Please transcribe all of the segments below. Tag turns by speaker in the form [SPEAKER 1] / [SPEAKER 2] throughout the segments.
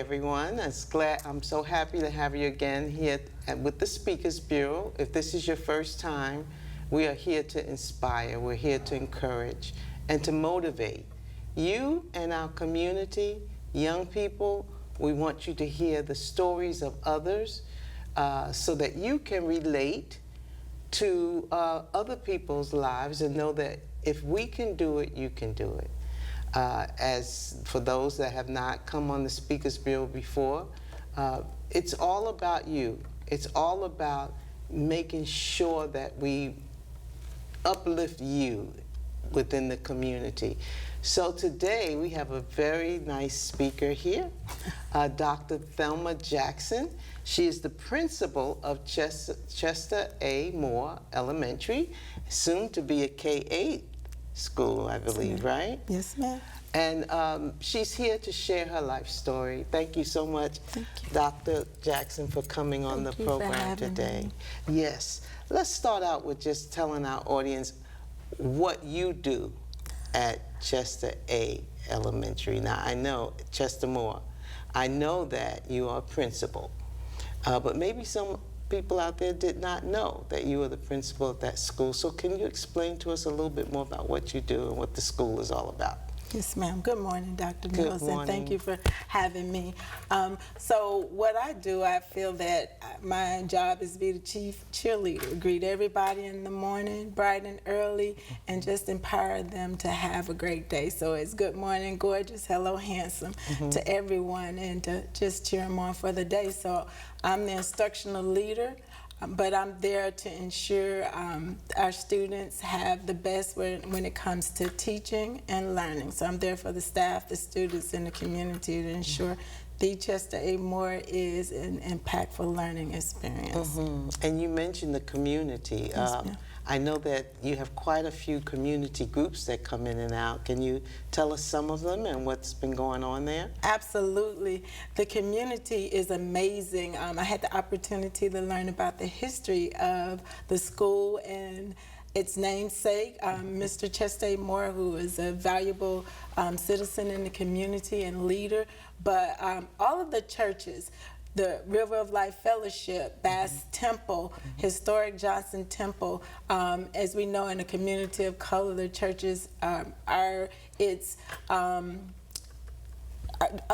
[SPEAKER 1] everyone. I'm so happy to have you again here with the Speakers Bureau. If this is your first time, we are here to inspire, we're here to encourage, and to motivate you and our community, young people. We want you to hear the stories of others so that you can relate to other people's lives and know that if we can do it, you can do it. As for those that have not come on the Speakers Bureau before, it's all about you. It's all about making sure that we uplift you within the community. So today we have a very nice speaker here, Dr. Thelma Jackson. She is the principal of Chester A. Moore Elementary, soon to be a K-8 school, I believe, right?
[SPEAKER 2] Yes, ma'am.
[SPEAKER 1] And she's here to share her life story. Thank you so much, Dr. Jackson, for coming on the program today. Yes. Let's start out with just telling our audience what you do at Chester A. Elementary. Now, I know Chester Moore. I know that you are a principal, but maybe some people out there did not know that you were the principal of that school. So can you explain to us a little bit more about what you do and what the school is all about?
[SPEAKER 2] Yes, ma'am. Good morning, Dr. Mills, and thank you for having me. So what I do, I feel that my job is to be the chief cheerleader, greet everybody in the morning, bright and early, and just empower them to have a great day. So it's good morning, gorgeous, hello, handsome to everyone, and to just cheer them on for the day. So I'm the instructional leader, but I'm there to ensure our students have the best when it comes to teaching and learning. So I'm there for the staff, the students, and the community to ensure the Chester A. Moore is an impactful learning experience.
[SPEAKER 1] And you mentioned the community.
[SPEAKER 2] Yes,
[SPEAKER 1] I know that you have quite a few community groups that come in and out. Can you tell us some of them and what's been going on there?
[SPEAKER 2] Absolutely. The community is amazing. I had the opportunity to learn about the history of the school and its namesake, Mr. Chester A. Moore, who is a valuable citizen in the community and leader. But all of the churches, the River of Life Fellowship, Bass Temple, Historic Johnson Temple, as we know in the community of color, the churches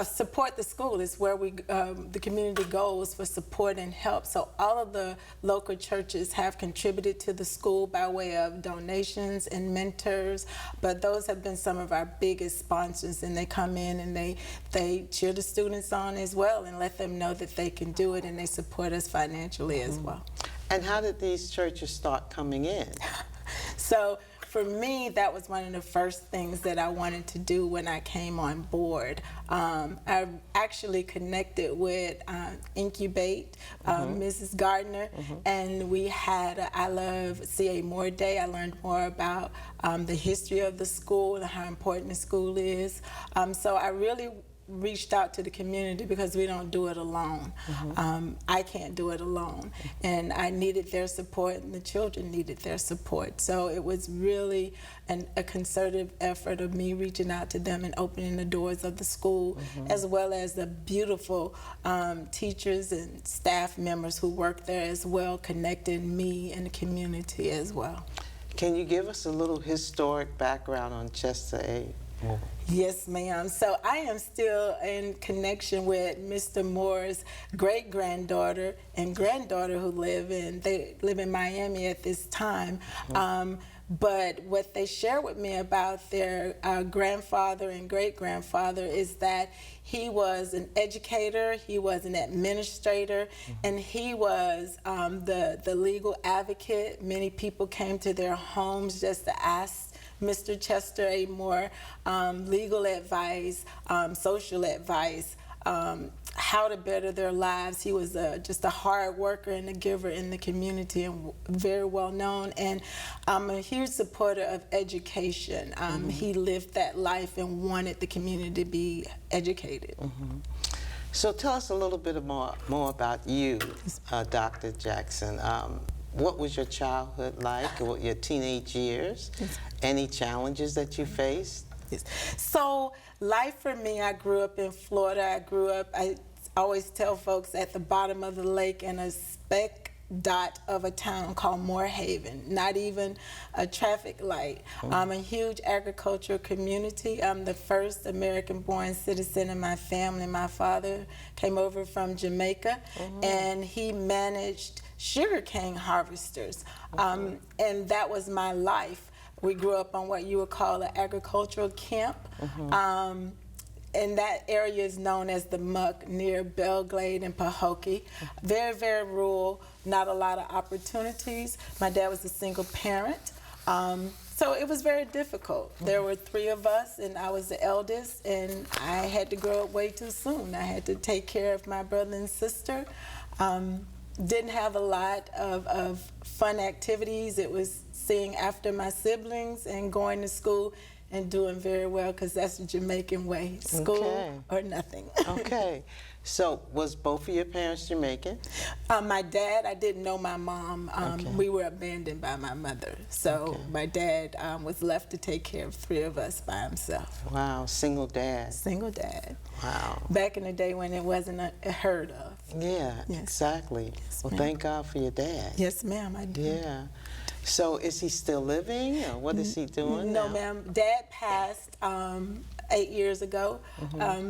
[SPEAKER 2] support the school. It's where the community goes for support and help. So all of the local churches have contributed to the school by way of donations and mentors, but those have been some of our biggest sponsors, and they come in and they cheer the students on as well and let them know that they can do it, and they support us financially as well.
[SPEAKER 1] And how did these churches start coming in?
[SPEAKER 2] So for me, that was one of the first things that I wanted to do when I came on board. I actually connected with Incubate, Mrs. Gardner, and we had a I Love C.A. Moore Day. I learned more about the history of the school and how important the school is. So I really reached out to the community because we don't do it alone. I can't do it alone, and I needed their support, and the children needed their support. So it was really a concerted effort of me reaching out to them and opening the doors of the school, as well as the beautiful teachers and staff members who work there as well, connecting me and the community as well.
[SPEAKER 1] Can you give us a little historic background on Chester A. Moore?
[SPEAKER 2] Yes, ma'am. So I am still in connection with Mr. Moore's great-granddaughter and granddaughter who they live in Miami at this time. But what they share with me about their grandfather and great-grandfather is that he was an educator, he was an administrator, and he was the legal advocate. Many people came to their homes just to ask Mr. Chester A. Moore legal advice, social advice, how to better their lives. He was just a hard worker and a giver in the community, and very well known. And I'm a huge supporter of education. He lived that life and wanted the community to be educated.
[SPEAKER 1] So tell us a little bit more about you, Dr. Jackson. What was your childhood like, or your teenage years? Any challenges that you faced?
[SPEAKER 2] Yes. So life for me, I grew up in Florida. I always tell folks, at the bottom of the lake in a speck dot of a town called Moorhaven, not even a traffic light. A huge agricultural community. I'm the first American-born citizen in my family. My father came over from Jamaica, and he managed sugarcane harvesters, and that was my life. We grew up on what you would call an agricultural camp. And that area is known as the Muck, near Belglade and Pahokee. Very, very rural, not a lot of opportunities. My dad was a single parent, so it was very difficult. There were 3 of us, and I was the eldest, and I had to grow up way too soon. I had to take care of my brother and sister. Didn't have a lot of fun activities. It was seeing after my siblings and going to school and doing very well, because that's the Jamaican way, school or nothing.
[SPEAKER 1] Okay, so was both of your parents Jamaican?
[SPEAKER 2] My dad, I didn't know my mom. We were abandoned by my mother. So my dad was left to take care of 3 of us by himself.
[SPEAKER 1] Wow, single dad.
[SPEAKER 2] Single dad.
[SPEAKER 1] Wow.
[SPEAKER 2] Back in the day when it wasn't heard of.
[SPEAKER 1] Yeah,
[SPEAKER 2] Yes.
[SPEAKER 1] exactly.
[SPEAKER 2] Yes,
[SPEAKER 1] Well,
[SPEAKER 2] ma'am.
[SPEAKER 1] thank God for your dad.
[SPEAKER 2] Yes, ma'am, I do.
[SPEAKER 1] Yeah. So is he still living, or what is he doing
[SPEAKER 2] No,
[SPEAKER 1] now?
[SPEAKER 2] ma'am. Dad passed 8 years ago,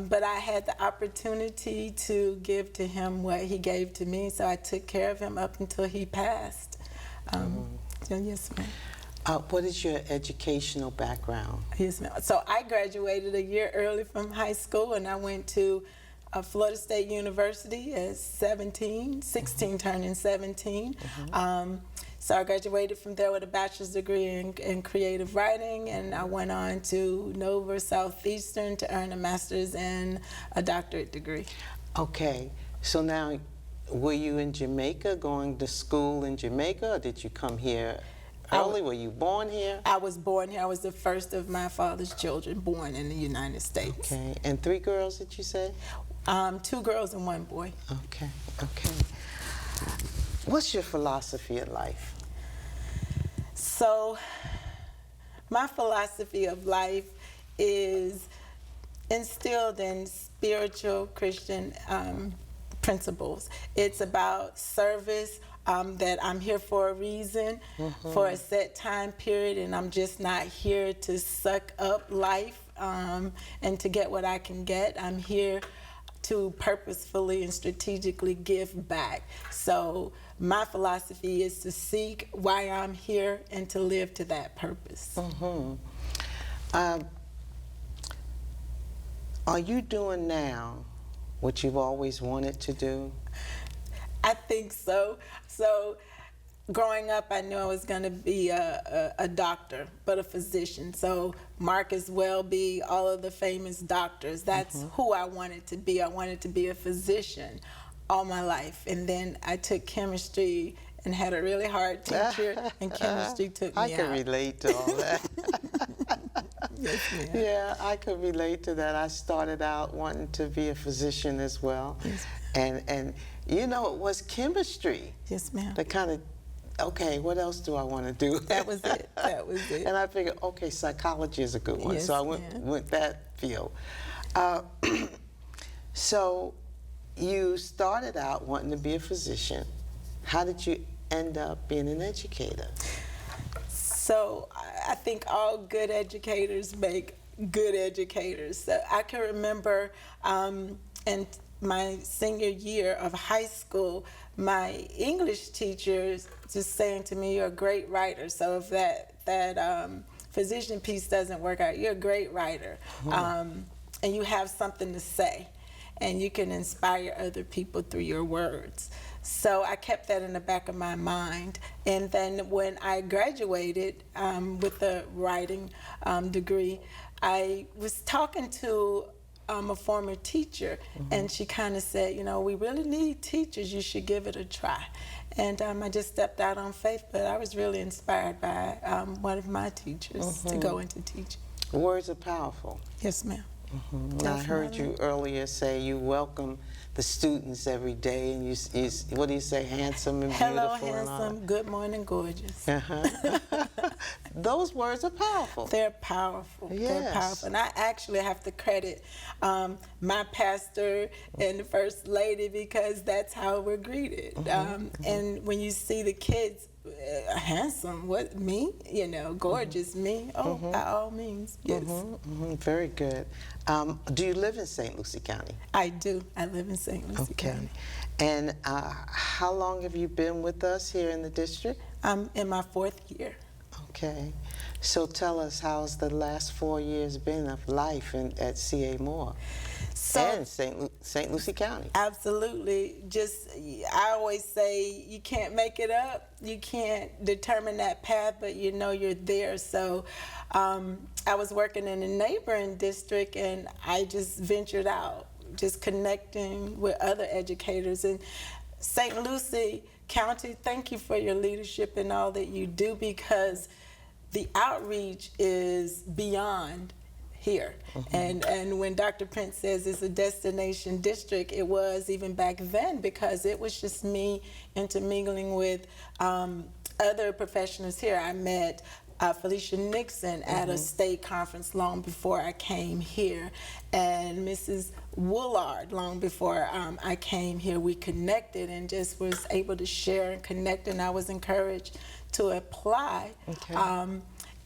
[SPEAKER 2] but I had the opportunity to give to him what he gave to me, so I took care of him up until he passed. So yes, ma'am.
[SPEAKER 1] What is your educational background?
[SPEAKER 2] Yes, ma'am. So I graduated a year early from high school, and I went to Florida State University at 16 turning 17. So I graduated from there with a bachelor's degree in creative writing, and I went on to Nova Southeastern to earn a master's and a doctorate degree.
[SPEAKER 1] Okay, so now, were you in Jamaica, going to school in Jamaica, or did you come here early? Were you born here?
[SPEAKER 2] I was born here. I was the first of my father's children born in the United States.
[SPEAKER 1] Okay, and 3 girls, did you say?
[SPEAKER 2] 2 girls and 1 boy.
[SPEAKER 1] Okay, okay. What's your philosophy of life?
[SPEAKER 2] So my philosophy of life is instilled in spiritual Christian principles. It's about service, that I'm here for a reason, for a set time period, and I'm just not here to suck up life and to get what I can get. I'm here to purposefully and strategically give back. So my philosophy is to seek why I'm here and to live to that purpose.
[SPEAKER 1] Are you doing now what you've always wanted to do?
[SPEAKER 2] I think so. So growing up, I knew I was going to be a doctor, but a physician. So Marcus Welby, all of the famous doctors, that's who I wanted to be. I wanted to be a physician all my life. And then I took chemistry and had a really hard teacher, and chemistry took me
[SPEAKER 1] I can
[SPEAKER 2] out.
[SPEAKER 1] relate to all that.
[SPEAKER 2] Yes, ma'am.
[SPEAKER 1] Yeah, I could relate to that. I started out wanting to be a physician as well.
[SPEAKER 2] Yes.
[SPEAKER 1] And you know, it was chemistry
[SPEAKER 2] Yes, ma'am.
[SPEAKER 1] that kind of, okay, what else do I want to do?
[SPEAKER 2] That was it. That was it.
[SPEAKER 1] And I figured, okay, psychology is a good one.
[SPEAKER 2] Yes,
[SPEAKER 1] So I went that field. So you started out wanting to be a physician. How did you end up being an educator?
[SPEAKER 2] So I think all good educators make good educators. So I can remember in my senior year of high school, my English teachers just saying to me, "You're a great writer." So if that physician piece doesn't work out, you're a great writer, and you have something to say, and you can inspire other people through your words. So I kept that in the back of my mind. And then when I graduated with a writing degree, I was talking to a former teacher, and she kind of said, you know, we really need teachers. You should give it a try. And I just stepped out on faith, but I was really inspired by one of my teachers to go into teaching.
[SPEAKER 1] Words are powerful.
[SPEAKER 2] Yes, ma'am.
[SPEAKER 1] I heard you earlier say you welcome the students every day, and what do you say, handsome and beautiful?
[SPEAKER 2] Hello,
[SPEAKER 1] and all
[SPEAKER 2] handsome. Good morning, gorgeous.
[SPEAKER 1] Those words are powerful.
[SPEAKER 2] They're powerful.
[SPEAKER 1] Yes.
[SPEAKER 2] They're powerful. And I actually have to credit my pastor and the First Lady, because that's how we're greeted. And when you see the kids, handsome, what, me? You know, gorgeous, me? Oh, by all means, yes.
[SPEAKER 1] Very good. Do you live in St. Lucie County?
[SPEAKER 2] I do. I live in St. Lucie County.
[SPEAKER 1] And how long have you been with us here in the district?
[SPEAKER 2] I'm in my 4th year.
[SPEAKER 1] Okay. So tell us, how's the last 4 years been of life at C.A. Moore and St. Lucie County?
[SPEAKER 2] Absolutely. I always say you can't make it up. You can't determine that path, but you know you're there. So I was working in a neighboring district, and I just ventured out, just connecting with other educators. And St. Lucie County, thank you for your leadership and all that you do, because the outreach is beyond here. And when Dr. Prince says it's a destination district, it was even back then, because it was just me intermingling with other professionals here. I met Felicia Nixon at a state conference long before I came here, and Mrs. Woolard long before I came here. We connected and just was able to share and connect, and I was encouraged to apply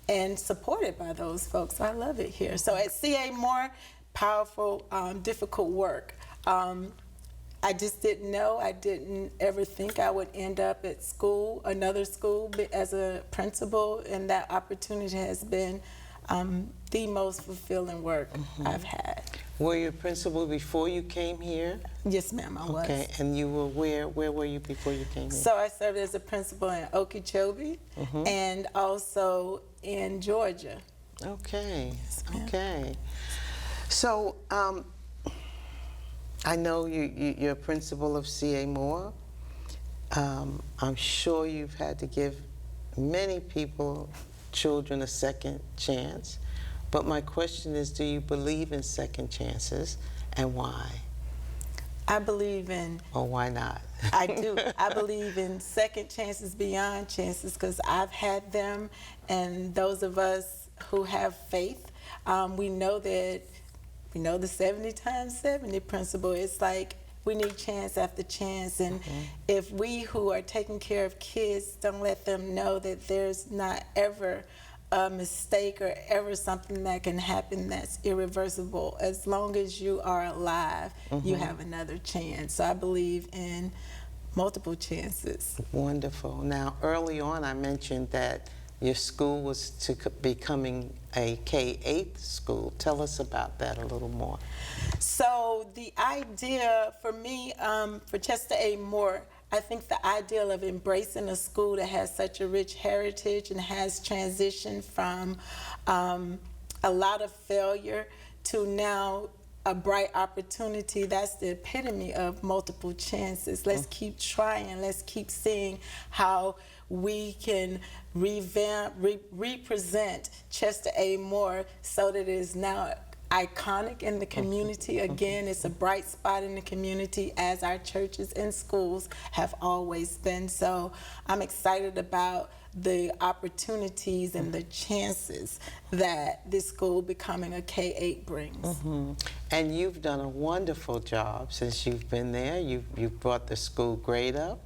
[SPEAKER 2] and supported by those folks. I love it here. So at C.A. Moore, powerful, difficult work. I just didn't know. I didn't ever think I would end up at school, another school, as a principal, and that opportunity has been the most fulfilling work I've had.
[SPEAKER 1] Were you a principal before you came here?
[SPEAKER 2] Yes, ma'am, I was.
[SPEAKER 1] Okay, and you were where were you before you came here?
[SPEAKER 2] So I served as a principal in Okeechobee and also in Georgia.
[SPEAKER 1] Okay,
[SPEAKER 2] Yes, ma'am.
[SPEAKER 1] okay. So I know you're a principal of C.A. Moore. I'm sure you've had to give many children a second chance. But my question is, do you believe in second chances, and why?
[SPEAKER 2] I believe in...
[SPEAKER 1] Or why not?
[SPEAKER 2] I do. I believe in second chances beyond chances, because I've had them, and those of us who have faith, we know the 70 times 70 principle. It's like we need chance after chance, and if we who are taking care of kids don't let them know that there's not ever a mistake or ever something that can happen that's irreversible, as long as you are alive, you have another chance. So I believe in multiple chances.
[SPEAKER 1] Wonderful. Now, early on, I mentioned that your school was becoming a K-8 school. Tell us about that a little more.
[SPEAKER 2] So the idea for me, for Chester A. Moore, I think the ideal of embracing a school that has such a rich heritage and has transitioned from a lot of failure to now a bright opportunity, that's the epitome of multiple chances. Let's keep trying. Let's keep seeing how we can represent Chester A. Moore so that it is now iconic in the community. Again, it's a bright spot in the community, as our churches and schools have always been. So I'm excited about the opportunities and the chances that this school becoming a K-8 brings.
[SPEAKER 1] And you've done a wonderful job since you've been there. You've brought the school grade up.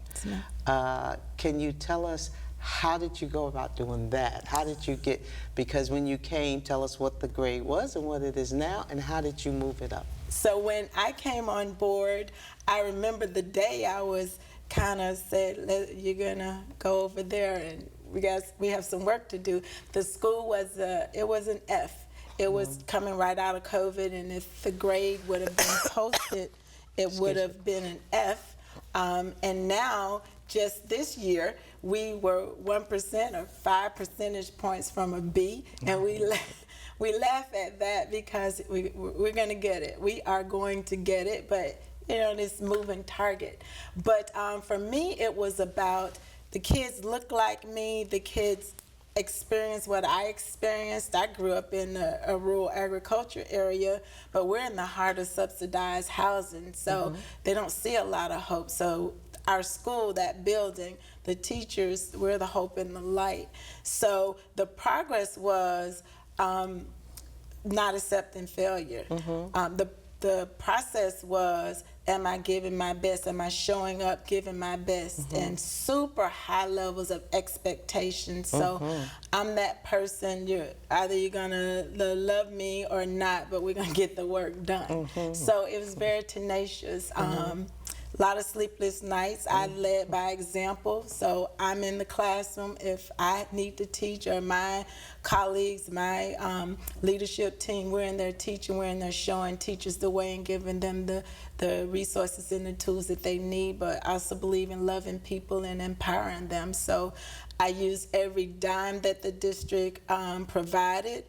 [SPEAKER 1] Can you tell us, how did you go about doing that? How did you get, because when you came, tell us what the grade was and what it is now, and how did you move it up?
[SPEAKER 2] So when I came on board, I remember the day I was kind of said, you're gonna go over there and we have some work to do. The school was, it was an F. It was coming right out of COVID, and if the grade would have been posted, it would have been an F. And now, just this year, we were 1% or 5 percentage points from a B, and we laugh at that because we're going to get it. We are going to get it, but you know, this moving target. But for me, it was about the kids look like me, the kids experienced what I experienced. I grew up in a rural agriculture area, but we're in the heart of subsidized housing, so they don't see a lot of hope. So our school, that building, the teachers, we're the hope and the light. So the progress was not accepting failure. The process was, am I giving my best? Am I showing up, giving my best? And super high levels of expectation. So I'm that person, you're gonna love me or not, but we're gonna get the work done. So it was very tenacious. A lot of sleepless nights. I led by example, so I'm in the classroom. If I need to teach, or my colleagues, my leadership team, we're in there teaching, we're in there showing teachers the way and giving them the resources and the tools that they need, but I also believe in loving people and empowering them. So I use every dime that the district provided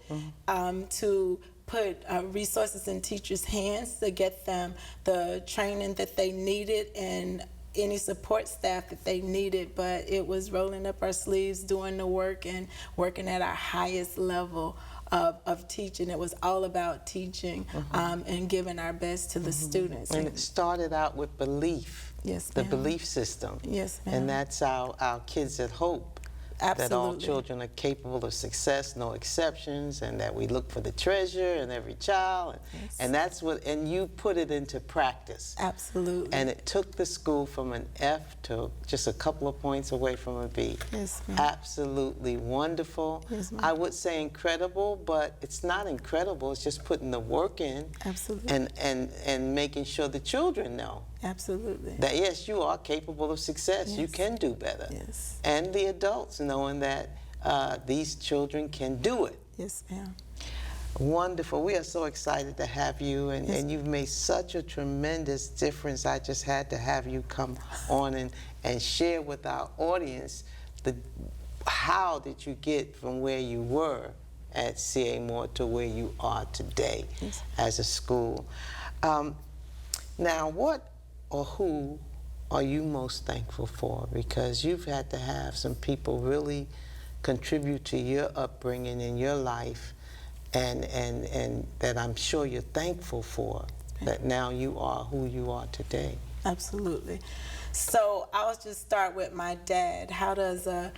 [SPEAKER 2] to put resources in teachers' hands to get them the training that they needed and any support staff that they needed. But it was rolling up our sleeves, doing the work, and working at our highest level of teaching. It was all about teaching and giving our best to the students.
[SPEAKER 1] And it started out with belief.
[SPEAKER 2] Yes,
[SPEAKER 1] the
[SPEAKER 2] ma'am.
[SPEAKER 1] belief system.
[SPEAKER 2] Yes, ma'am.
[SPEAKER 1] And that's our kids at Hope. That all
[SPEAKER 2] Absolutely.
[SPEAKER 1] children are capable of success, no exceptions, and that we look for the treasure in every child. And that's what, and you put it into practice.
[SPEAKER 2] Absolutely.
[SPEAKER 1] And it took the school from an F to just a couple of points away from a B.
[SPEAKER 2] Yes, ma'am.
[SPEAKER 1] Absolutely wonderful.
[SPEAKER 2] Yes, ma'am.
[SPEAKER 1] I would say incredible, but it's not incredible. It's just putting the work in.
[SPEAKER 2] Absolutely.
[SPEAKER 1] And making sure the children know
[SPEAKER 2] Absolutely.
[SPEAKER 1] that yes, you are capable of success. You
[SPEAKER 2] Yes.
[SPEAKER 1] can do better.
[SPEAKER 2] Yes.
[SPEAKER 1] And the adults knowing that these children can do it.
[SPEAKER 2] Yes, ma'am.
[SPEAKER 1] Wonderful. We are so excited to have you, and you've made such a tremendous difference. I just had to have you come on and share with our audience how did you get from where you were at C.A. Moore to where you are today as a school. Now, what or who are you most thankful for? Because you've had to have some people really contribute to your upbringing in your life, and that I'm sure you're thankful for, that now you are who you are today.
[SPEAKER 2] Absolutely. So I'll just start with my dad. How does a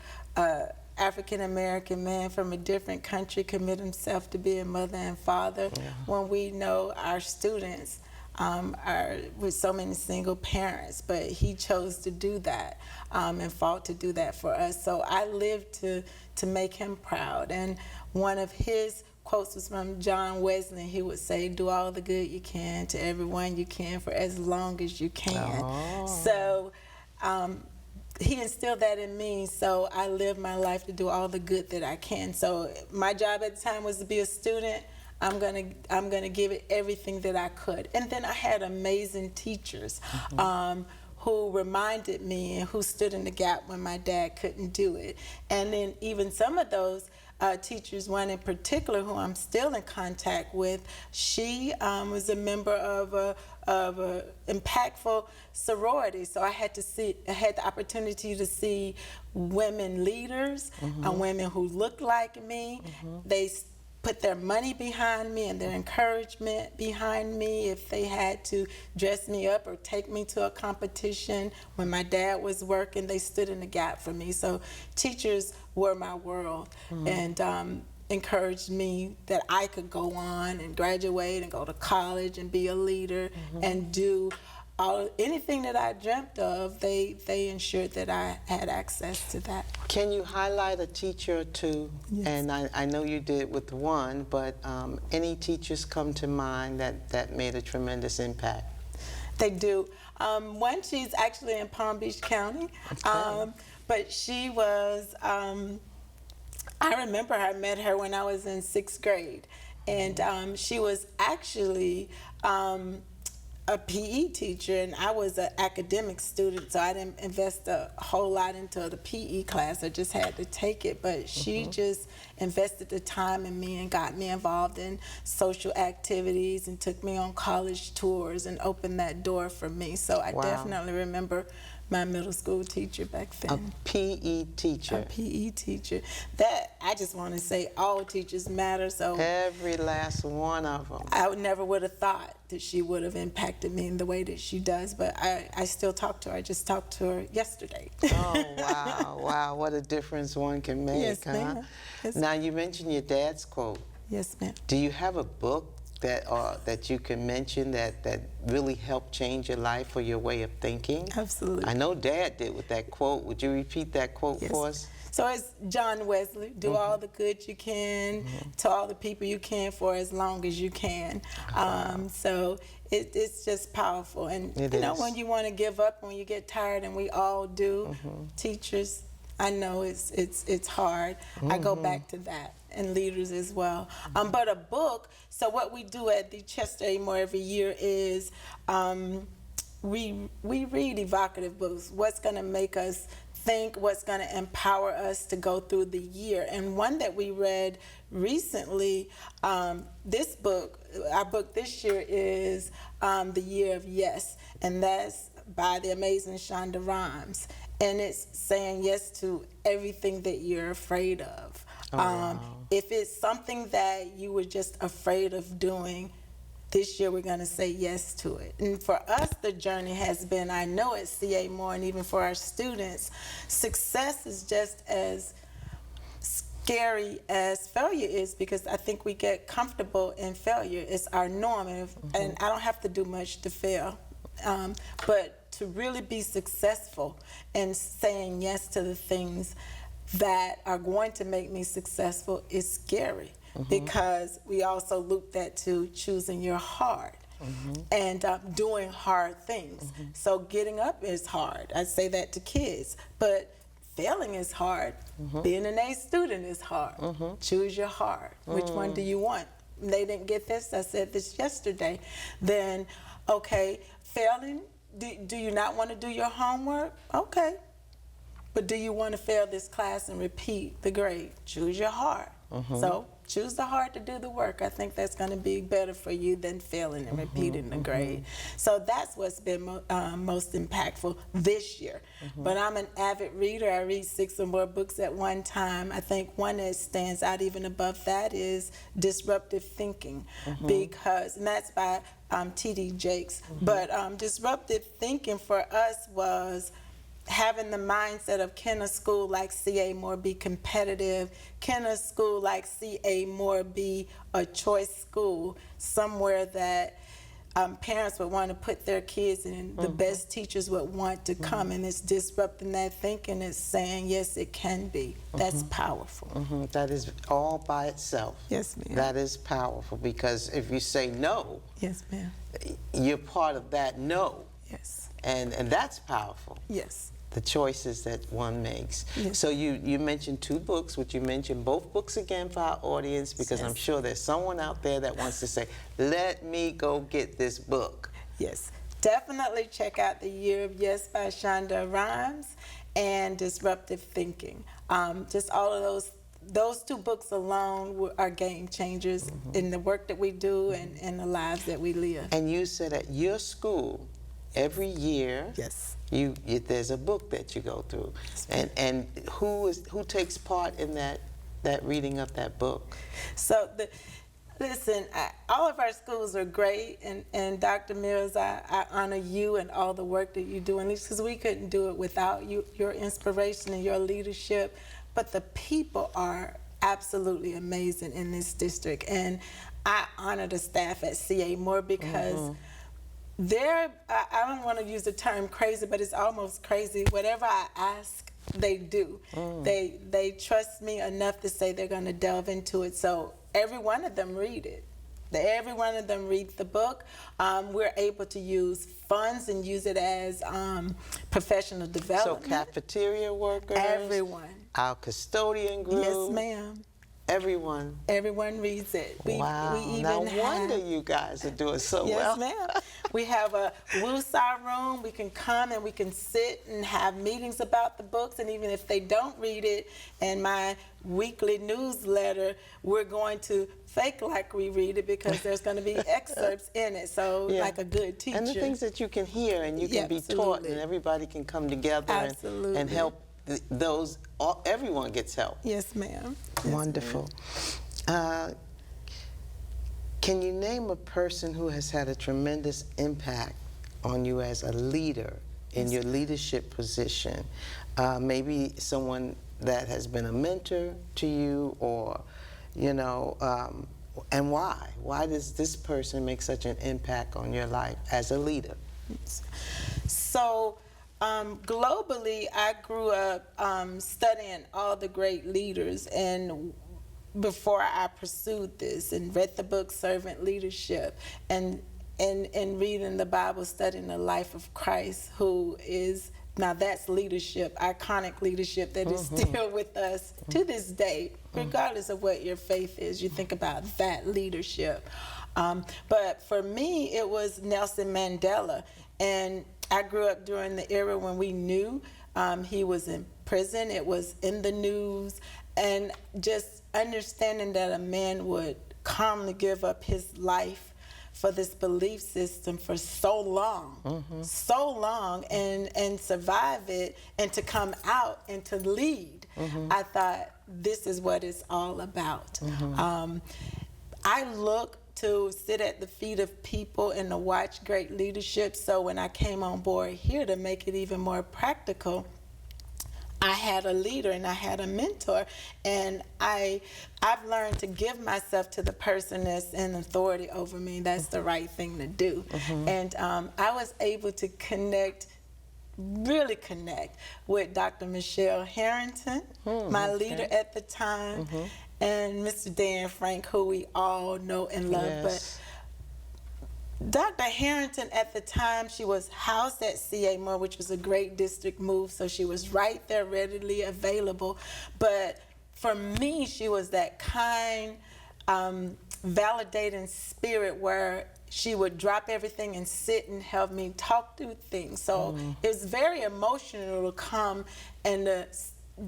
[SPEAKER 2] African-American man from a different country commit himself to be a mother and father when we know our students are with so many single parents? But he chose to do that and fought to do that for us. So I lived to make him proud. And one of his quotes was from John Wesley. He would say, do all the good you can to everyone you can for as long as you can. So he instilled that in me, so I live my life to do all the good that I can. So my job at the time was to be a student. I'm gonna give it everything that I could. And then I had amazing teachers who reminded me and who stood in the gap when my dad couldn't do it. And then even some of those teachers, one in particular who I'm still in contact with, she was a member of a impactful sorority. So I had the opportunity to see women leaders and women who looked like me. They put their money behind me and their encouragement behind me. If they had to dress me up or take me to a competition when my dad was working, they stood in the gap for me. So teachers were my world, and encouraged me that I could go on and graduate and go to college and be a leader and do anything that I dreamt of. They ensured that I had access to that.
[SPEAKER 1] Can you highlight a teacher or two?
[SPEAKER 2] Yes.
[SPEAKER 1] And I know you did with one, but any teachers come to mind that made a tremendous impact?
[SPEAKER 2] They do. One, she's actually in Palm Beach County, but she was, I remember I met her when I was in 6th grade, and she was actually a PE teacher, and I was an academic student, so I didn't invest a whole lot into the PE class. I just had to take it, but she just invested the time in me and got me involved in social activities and took me on college tours and opened that door for me. So I definitely remember my middle school teacher back
[SPEAKER 1] A
[SPEAKER 2] then.
[SPEAKER 1] PE teacher.
[SPEAKER 2] A PE teacher. That, I just want to say all teachers matter, so
[SPEAKER 1] Every last one of them.
[SPEAKER 2] I never would have thought that she would have impacted me in the way that she does, but I still talk to her. I just talked to her yesterday.
[SPEAKER 1] Oh, wow, wow, what a difference one can make,
[SPEAKER 2] Yes,
[SPEAKER 1] huh?
[SPEAKER 2] ma'am. Yes,
[SPEAKER 1] Now, you mentioned your dad's quote.
[SPEAKER 2] Yes, ma'am.
[SPEAKER 1] Do you have a book that you can mention that really helped change your life or your way of thinking?
[SPEAKER 2] Absolutely.
[SPEAKER 1] I know Dad did with that quote. Would you repeat that quote
[SPEAKER 2] Yes.
[SPEAKER 1] for us?
[SPEAKER 2] So it's John Wesley, do all the good you can to all the people you can for as long as you can. So it's just powerful. And
[SPEAKER 1] It
[SPEAKER 2] you know,
[SPEAKER 1] is.
[SPEAKER 2] when you want to give up, when you get tired, and we all do, teachers, I know it's hard. I go back to that, and leaders as well. But a book, so what we do at the Chester A. Moore every year is we read evocative books, what's going to make us think, what's going to empower us to go through the year. And one that we read recently, this book, our book this year is The Year of Yes, and that's by the amazing Shonda Rhimes. And it's saying yes to everything that you're afraid of. If it's something that you were just afraid of doing, this year we're going to say yes to it. And for us, the journey has been, I know at CA Moore, and even for our students, success is just as scary as failure is, because I think we get comfortable in failure. It's our norm, and I don't have to do much to fail. But to really be successful and saying yes to the things that are going to make me successful is scary. Because we also loop that to choosing your heart and doing hard things. So getting up is hard. I say that to kids, but failing is hard. Being an A student is hard. Choose your heart. Which one do you want? They didn't get this. I said this yesterday. Then, okay, failing, do you not want to do your homework? Okay. But do you want to fail this class and repeat the grade? Choose your heart. So choose the heart to do the work. I think that's going to be better for you than failing and repeating the grade. So that's what's been most impactful this year. But I'm an avid reader. I read 6 or more books at one time. I think one that stands out even above that is Disruptive Thinking, because, and that's by T.D. Jakes. But disruptive thinking for us was having the mindset of, can a school like CA Moore be competitive? Can a school like CA Moore be a choice school, somewhere that parents would want to put their kids in, the best teachers would want to come, and it's disrupting that thinking. It's saying, yes, it can be. That's powerful.
[SPEAKER 1] That is all by itself.
[SPEAKER 2] Yes, ma'am.
[SPEAKER 1] That is powerful, because if you say no,
[SPEAKER 2] Yes, ma'am.
[SPEAKER 1] you're part of that no.
[SPEAKER 2] Yes.
[SPEAKER 1] And that's powerful.
[SPEAKER 2] Yes.
[SPEAKER 1] The choices that one makes.
[SPEAKER 2] Yes.
[SPEAKER 1] So you mentioned 2 books. Would you mention both books again for our audience? Because I'm
[SPEAKER 2] Yes.
[SPEAKER 1] sure there's someone out there that wants to say, let me go get this book.
[SPEAKER 2] Yes. Definitely check out The Year of Yes by Shonda Rhimes and Disruptive Thinking. Just all of those 2 books alone are game changers in the work that we do and in the lives that we live.
[SPEAKER 1] And you said at your school, every year,
[SPEAKER 2] Yes.
[SPEAKER 1] there's a book that you go through. And who takes part in that reading of that book?
[SPEAKER 2] So listen, all of our schools are great, and Dr. Mills, I honor you and all the work that you do, and because we couldn't do it without you, your inspiration and your leadership. But the people are absolutely amazing in this district, and I honor the staff at CA Moore, because I don't want to use the term crazy, but it's almost crazy. Whatever I ask, they do. They trust me enough to say they're going to delve into it. So every one of them read it. Every one of them read the book. We're able to use funds and use it as professional
[SPEAKER 1] So
[SPEAKER 2] development.
[SPEAKER 1] cafeteria workers,
[SPEAKER 2] Everyone.
[SPEAKER 1] our custodian group,
[SPEAKER 2] Yes, ma'am.
[SPEAKER 1] everyone.
[SPEAKER 2] Everyone reads it.
[SPEAKER 1] Wow.
[SPEAKER 2] We even
[SPEAKER 1] No
[SPEAKER 2] have,
[SPEAKER 1] wonder you guys are doing so
[SPEAKER 2] yes,
[SPEAKER 1] well.
[SPEAKER 2] ma'am. We have a woosah room. We can come and we can sit and have meetings about the books. And even if they don't read it, in my weekly newsletter, we're going to fake like we read it because there's going to be excerpts in it. So
[SPEAKER 1] Yeah.
[SPEAKER 2] like a good teacher.
[SPEAKER 1] And the things that you can hear and you can be taught, and
[SPEAKER 2] Absolutely.
[SPEAKER 1] everybody can come together
[SPEAKER 2] Absolutely.
[SPEAKER 1] and help those. Everyone gets help.
[SPEAKER 2] Yes, ma'am. Yes,
[SPEAKER 1] Wonderful. Can you name a person who has had a tremendous impact on you as a leader in your leadership position? Maybe someone that has been a mentor to you, or, you know, and why? Why does this person make such an impact on your life as a leader?
[SPEAKER 2] So globally, I grew up studying all the great leaders, and before I pursued this and read the book Servant Leadership, and reading the Bible, studying the life of Christ, who is, now that's leadership, iconic leadership that is still with us to this day, regardless of what your faith is. You think about that leadership. But for me, it was Nelson Mandela. And I grew up during the era when we knew he was in prison. It was in the news. And just understanding that a man would calmly give up his life for this belief system for so long, and survive it, and to come out and to lead. I thought, this is what it's all about. I look to sit at the feet of people and to watch great leadership. So when I came on board here, to make it even more practical, I had a leader and I had a mentor, and I've learned to give myself to the person that's in authority over me. That's the right thing to do. And I was able to really connect with Dr. Michelle Harrington, my leader at the time, and Mr. Dan Frank, who we all know and love.
[SPEAKER 1] Yes.
[SPEAKER 2] But Dr. Harrington at the time, she was housed at C.A. Moore, which was a great district move, so she was right there readily available. But for me, she was that kind, validating spirit where she would drop everything and sit and help me talk through things. So it was very emotional to come and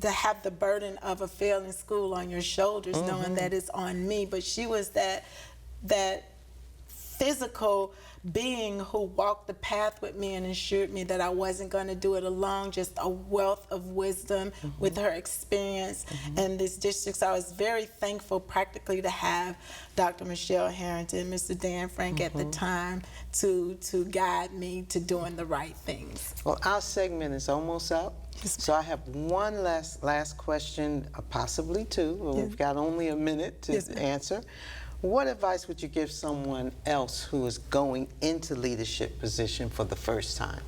[SPEAKER 2] to have the burden of a failing school on your shoulders, knowing that it's on me. But she was that physical being who walked the path with me and assured me that I wasn't going to do it alone, just a wealth of wisdom with her experience in this district. So I was very thankful practically to have Dr. Michelle Harrington, Mr. Dan Frank at the time to guide me to doing the right things.
[SPEAKER 1] Well, our segment is almost up. So I have one last question, possibly two, but we've got only a minute to answer. What advice would you give someone else who is going into leadership position for the first time?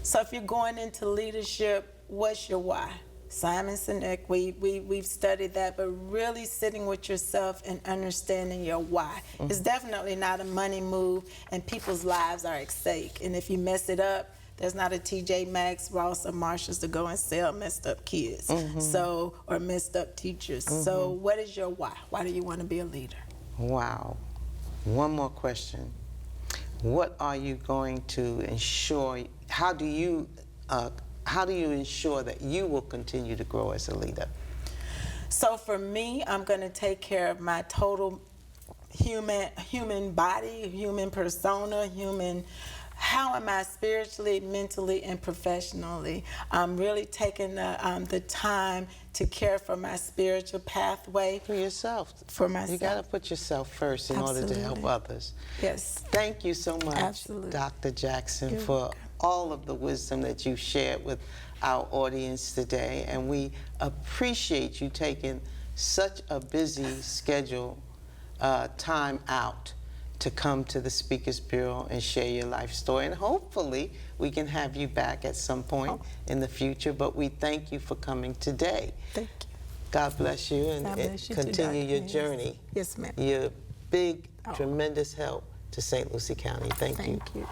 [SPEAKER 2] So if you're going into leadership, what's your why? Simon Sinek, we've studied that, but really sitting with yourself and understanding your why. It's definitely not a money move, and people's lives are at stake. And if you mess it up, there's not a TJ Maxx, Ross, or Marshalls to go and sell messed up kids, or messed up teachers. So what is your why? Why do you want to be a leader?
[SPEAKER 1] Wow. One more question. What are you going to ensure, how do you ensure that you will continue to grow as a leader?
[SPEAKER 2] So for me, I'm going to take care of my total human body, human persona, how am I spiritually, mentally, and professionally? I'm really taking the time to care for my spiritual pathway.
[SPEAKER 1] For yourself.
[SPEAKER 2] For myself.
[SPEAKER 1] You got to put yourself first in order to help others.
[SPEAKER 2] Yes.
[SPEAKER 1] Thank you so much,
[SPEAKER 2] Absolutely.
[SPEAKER 1] Dr. Jackson,
[SPEAKER 2] You're
[SPEAKER 1] for
[SPEAKER 2] welcome.
[SPEAKER 1] all of the wisdom that you shared with our audience today. And we appreciate you taking such a busy schedule time out to come to the Speakers Bureau and share your life story. And hopefully we can have you back at some point in the future, but we thank you for coming today.
[SPEAKER 2] Thank you.
[SPEAKER 1] God bless you, and
[SPEAKER 2] God bless you too,
[SPEAKER 1] continue
[SPEAKER 2] Dr.
[SPEAKER 1] your
[SPEAKER 2] Hayes.
[SPEAKER 1] journey.
[SPEAKER 2] Yes, ma'am.
[SPEAKER 1] You're big, tremendous help to St. Lucie County. Thank you.
[SPEAKER 2] Thank you.